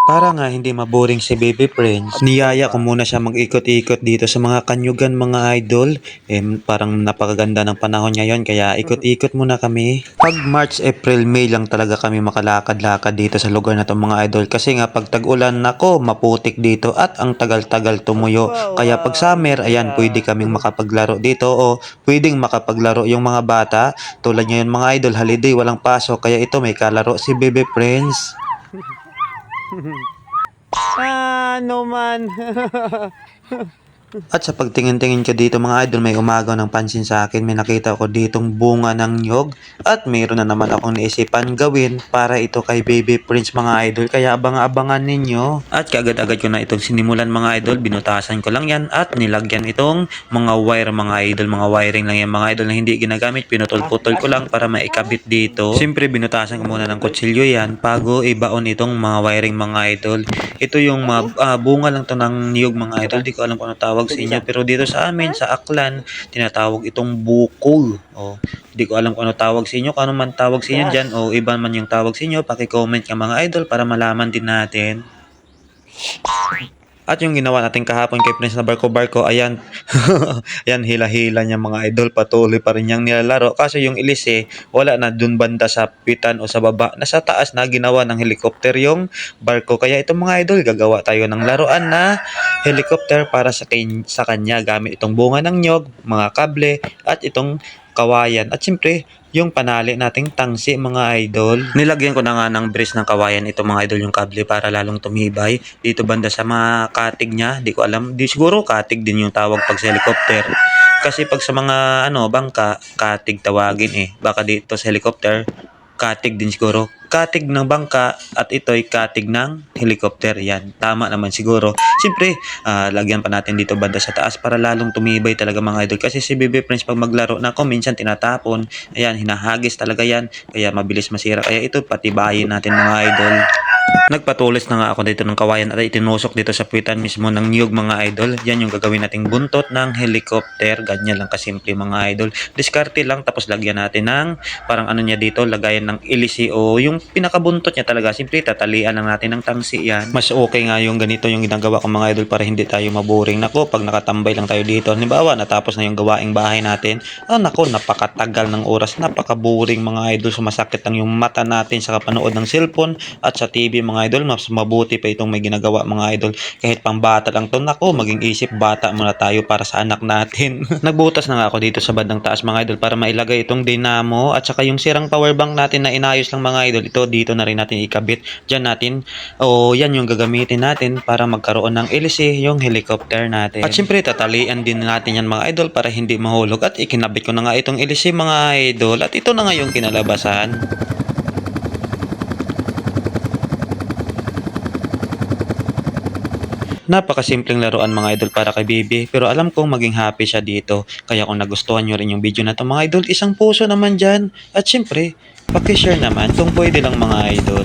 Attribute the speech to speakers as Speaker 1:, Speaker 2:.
Speaker 1: Para nga hindi maboring si Baby Prince, niyaya ko muna siya mag-ikot-ikot dito sa mga kanyugan mga idol. Parang napakaganda ng panahon ngayon kaya ikot-ikot muna kami. Pag March, April, May lang talaga kami makalakad-lakad dito sa lugar na to mga idol. Kasi nga pag tag-ulan nako maputik dito at ang tagal-tagal tumuyo. Kaya pag summer, ayan pwede kaming makapaglaro dito o pwedeng makapaglaro yung mga bata. Tulad ngayon mga idol, holiday, walang pasok. Kaya ito may kalaro si Baby Prince.
Speaker 2: Ano man.
Speaker 1: At sa pagtingin-tingin ko dito mga idol, may umagaw ng pansin sa akin. May nakita ko ditong bunga ng nyog at mayroon na naman akong naisipan gawin para ito kay Baby Prince mga idol. Kaya abang-abangan ninyo. At kaagad-agad ko na itong sinimulan mga idol. Binutasan ko lang yan at nilagyan itong mga wire mga idol. Mga wiring lang yan mga idol na hindi ginagamit. Pinutol-putol ko lang para maikabit dito. Siyempre binutasan ko muna ng kutsilyo yan bago ibaon itong mga wiring mga idol. Ito yung bunga lang to ng niyog mga idol. Di ko alam kung ano tawag sa inyo. Pero dito sa amin, sa Aklan, tinatawag itong bukol. O, di ko alam kung ano tawag sa inyo. Kung ano man tawag sa inyo dyan. O iba man yung tawag sa inyo. Paki-comment ka mga idol para malaman din natin. At yung ginawa natin kahapon kay Prince na barko-barko, ayan, ayan, hila-hila niya mga idol, patuloy pa rin niyang nilalaro. Kasi yung ilis wala na dun banda sa pitan o sa baba. Nasa taas na ginawa ng helicopter yung barko. Kaya itong mga idol, gagawa tayo ng laruan na helicopter para sa kanya gamit itong bunga ng nyog, mga kable, at itong kawayan. At siyempre, yung panali nating tangsi mga idol. Nilagyan ko na nga ng brace ng kawayan ito mga idol yung kable para lalong tumibay. Dito banda sa mga katig niya, di ko alam. Di siguro katig din yung tawag pag sa helicopter. Kasi pag sa mga bangka, katig tawagin Baka dito sa helicopter, katig din siguro. Katig ng bangka at ito'y katig ng helicopter. Yan, tama naman siguro. Siyempre, lagyan pa natin dito banda sa taas para lalong tumibay talaga mga idol. Kasi si Baby Prince pag maglaro na minsan tinatapon. Ayan, hinahagis talaga yan. Kaya mabilis masira. Kaya ito, patibayin natin mga idol. Nagpatulis na nga ako dito ng kawayan at itinusok dito sa puwitan mismo ng niyog mga idol. Yan yung gagawin nating buntot ng helicopter. Ganyan lang kasimple mga idol. Diskarte lang tapos lagyan natin ng parang ano niya dito, lagayan ng ilisi o yung pinakabuntot niya talaga. Simple tatalian lang natin ng tangsi yan. Mas okay nga yung ganito yung ginagawa ko mga idol para hindi tayo maboring. Nako, pag nakatambay lang tayo dito, halimbawa natapos na yung gawaing bahay natin, nako, napakatagal ng oras, napaka-boring mga idol. Sumasakit lang yung mata natin sa kapanood ng cellphone at sa TV mga idol. Mas mabuti pa itong may ginagawa mga idol. Kahit pang bata lang to, nako, maging isip bata muna tayo para sa anak natin. Nagbutas na nga ako dito sa bandang taas mga idol para mailagay itong dynamo at saka yung sirang power bank natin na inayos lang mga idol. Ito dito na rin natin ikabit. Diyan natin, yan yung gagamitin natin para magkaroon ng LC yung helicopter natin. At syempre tatalian din natin yan mga idol para hindi mahulog. At ikinabit ko na nga itong LC mga idol. At ito na nga yung kinalabasan. Napakasimpleng laruan mga idol para kay Baby, pero alam kong maging happy siya dito. Kaya kung nagustuhan nyo rin yung video na to mga idol, isang puso naman dyan. At syempre, pakishare naman kung pwede lang mga idol.